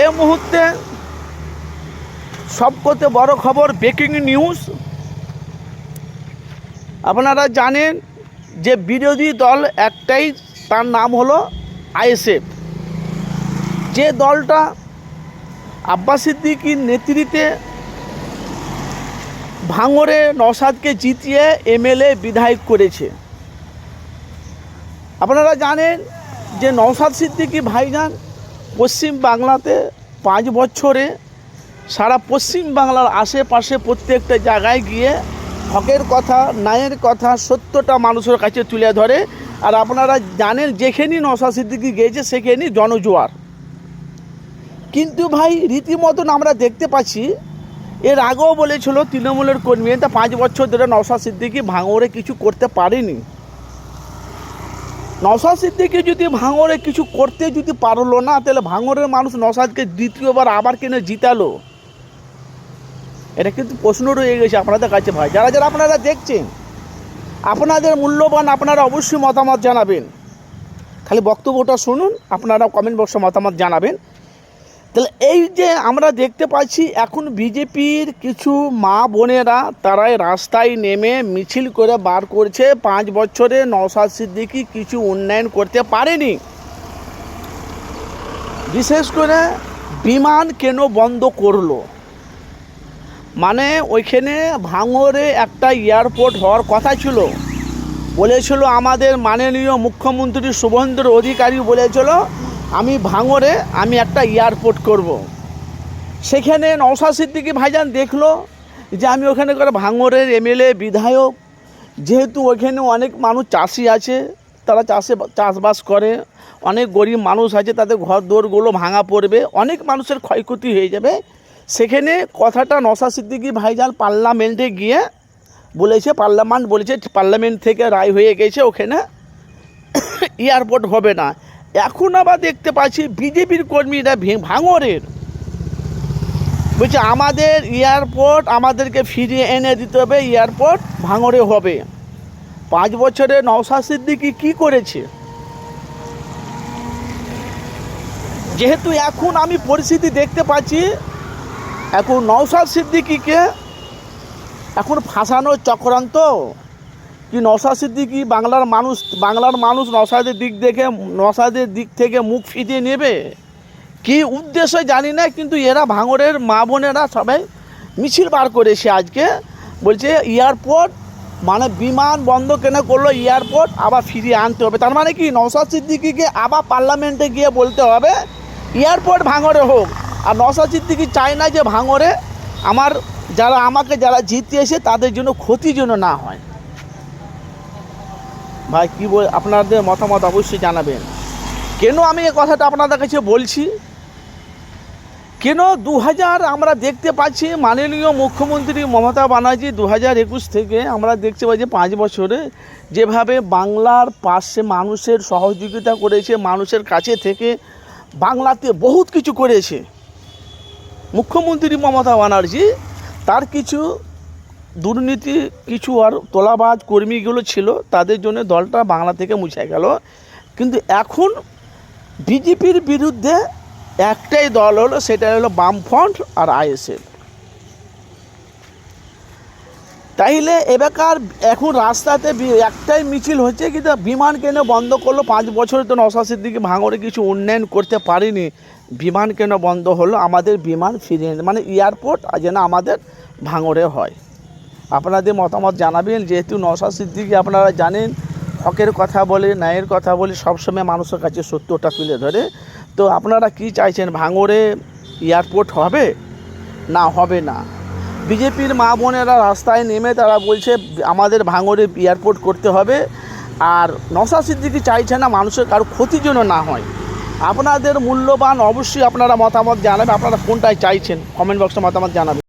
এই মুহূর্তে সবথেকে বড় খবর, ব্রেকিং নিউজ। আপনারা জানেন যে বিরোধী দল একটাই, তার নাম হলো আইএসএফ। যে দলটা আব্বাস সিদ্দিকীর নেতৃত্বে ভাঙড়ে নওশাদকে জিতিয়ে এমএলএ বিধায়ক করেছে। আপনারা জানেন যে নওশাদ সিদ্দিকী ভাইজান পশ্চিম বাংলাতে 5 বছরে সারা পশ্চিম বাংলার আশেপাশে প্রত্যেকটা জায়গায় গিয়ে হকের কথা, ন্যায়ের কথা, সত্যটা মানুষের কাছে তুলে ধরে। আর আপনারা জানেন যেখানেই নওশাদ সিদ্দিকী গিয়েছে সেখানেই জনজোয়ার। কিন্তু ভাই রীতিমতন আমরা দেখতে পাচ্ছি, এর আগেও বলেছিল তৃণমূলের কর্মী, তা 5 বছর ধরে নওশাদ সিদ্দিকী ভাঙড়ে কিছু করতে পারেনি। নওশাদ সিদ্দিকী যদি ভাঙড়ে কিছু করতে যদি পারলো না, তাহলে ভাঙড়ের মানুষ নওশাদকে দ্বিতীয়বার আবার কেন জিতালো? এটা কিন্তু প্রশ্ন রয়ে গেছে আপনাদের কাছে ভাই। যারা যারা আপনারা দেখছেন, আপনাদের মূল্যবান আপনারা অবশ্যই মতামত জানাবেন। খালি বক্তব্যটা শুনুন, আপনারা কমেন্ট বক্সে মতামত জানাবেন। তাহলে এই যে আমরা দেখতে পাচ্ছি এখন বিজেপির কিছু মা বোনেরা তারাই রাস্তায় নেমে মিছিল করে বার করছে 5 বছরে নওশাদ সিদ্দিকী কিছু উন্নয়ন করতে পারেনি। বিশেষ করে বিমান কেন বন্ধ করলো, মানে ওইখানে ভাঙড়ে একটা এয়ারপোর্ট হওয়ার কথা ছিল। বলেছিল আমাদের মাননীয় মুখ্যমন্ত্রী শুভেন্দু অধিকারী বলেছিল আমি ভাঙড়ে একটা এয়ারপোর্ট করব। সেখানে নওশাদ সিদ্দিকী ভাইজান দেখলো যে আমি ওখানে করে ভাঙড়ের এমএলএ বিধায়ক, যেহেতু ওইখানে অনেক মানুষ চাষি আছে, তারা চাষবাস করে, অনেক গরিব মানুষ আছে, তাদের ঘর দোরগুলো ভাঙা পড়বে, অনেক মানুষের ক্ষয়ক্ষতি হয়ে যাবে। সেখানে কথাটা নওশাদ সিদ্দিকী ভাইজান পার্লামেন্টে গিয়ে বলেছে, পার্লামেন্ট থেকে রায় হয়ে গেছে ওখানে এয়ারপোর্ট হবে না। এখন আবার দেখতে পাচ্ছি বিজেপির কর্মীরা ভাঙড়ের বলছে আমাদের এয়ারপোর্ট আমাদেরকে ফিরিয়ে এনে দিতে হবে, এয়ারপোর্ট ভাঙড়ে হবে। 5 বছরে নওশাদ সিদ্দিকী কী করেছে? যেহেতু এখন আমি পরিস্থিতি দেখতে পাচ্ছি, এখন নওশাদ সিদ্দিকীকে এখন ফাঁসানোর চক্রান্ত কি? নওশাদ সিদ্দিকী বাংলার মানুষ নওশাদের দিক থেকে মুখ ফিরিয়ে নেবে কি উদ্দেশ্য জানি না, কিন্তু এরা ভাঙড়ের মা বোনেরা সবাই মিছিল বার করেছে আজকে। বলছে এয়ারপোর্ট মানে বিমান বন্ধ কেন করলো, এয়ারপোর্ট আবার ফিরিয়ে আনতে হবে। তার মানে কি নওশাদ সিদ্দিকীকে আবার পার্লামেন্টে গিয়ে বলতে হবে এয়ারপোর্ট ভাঙড়ে হোক। আর নওশাদ সিদ্দিকী চায় না যে ভাঙড়ে আমাকে যারা জিতিয়েছে তাদের জন্য ক্ষতি যেন না হয়। ভাই কী বল, আপনাদের মতামত অবশ্যই জানাবেন। কেন আমি এই কথাটা আপনাদের কাছে বলছি, কেন 2000 আমরা দেখতে পাচ্ছি মাননীয় মুখ্যমন্ত্রী মমতা ব্যানার্জি 2021 থেকে আমরা দেখতে পাচ্ছি 5 বছরে যেভাবে বাংলার পাশে মানুষের সহযোগিতা করেছে, মানুষের কাছে থেকে বাংলাতে বহুত কিছু করেছে মুখ্যমন্ত্রী মমতা ব্যানার্জি। তার কিছু দুর্নীতি, কিছু আর তোলাবাজ কর্মীগুলো ছিল, তাদের জন্য দলটা বাংলা থেকে মুছে গেল। কিন্তু এখন বিজেপির বিরুদ্ধে একটাই দল হলো, সেটা হলো বামফ্রন্ট আর আইএসএফ। তাইলে এবারকার এখন রাস্তাতে একটাই মিছিল হচ্ছে, কিন্তু বিমান কেন বন্ধ করলো? 5 বছরে তো নওশাদ সিদ্দিকী ভাঙড়ে কিছু উন্নয়ন করতে পারেনি, বিমান কেন বন্ধ হলো? আমাদের বিমান ফিরিয়ে মানে এয়ারপোর্ট যেন আমাদের ভাঙড়ে হয়। আপনাদের মতামত জানাবেন। যেহেতু নওশাদ সিদ্দিকী আপনারা জানেন হকের কথা বলে, ন্যায়ের কথা বলে, সবসময় মানুষের কাছে সত্যটা তুলে ধরে। তো আপনারা কি চাইছেন, ভাঙড়ে এয়ারপোর্ট হবে না হবে না? বিজেপির মা বোনেরা রাস্তায় নেমে তারা বলছে আমাদের ভাঙড়ে এয়ারপোর্ট করতে হবে, আর নওশাদ সিদ্দিকী চাইছে না মানুষের কারো ক্ষতি যেন না হয়। আপনাদের মূল্যবান অবশ্যই আপনারা মতামত জানাবেন, আপনারা কোনটাই চাইছেন কমেন্ট বক্সে মতামত জানাবেন।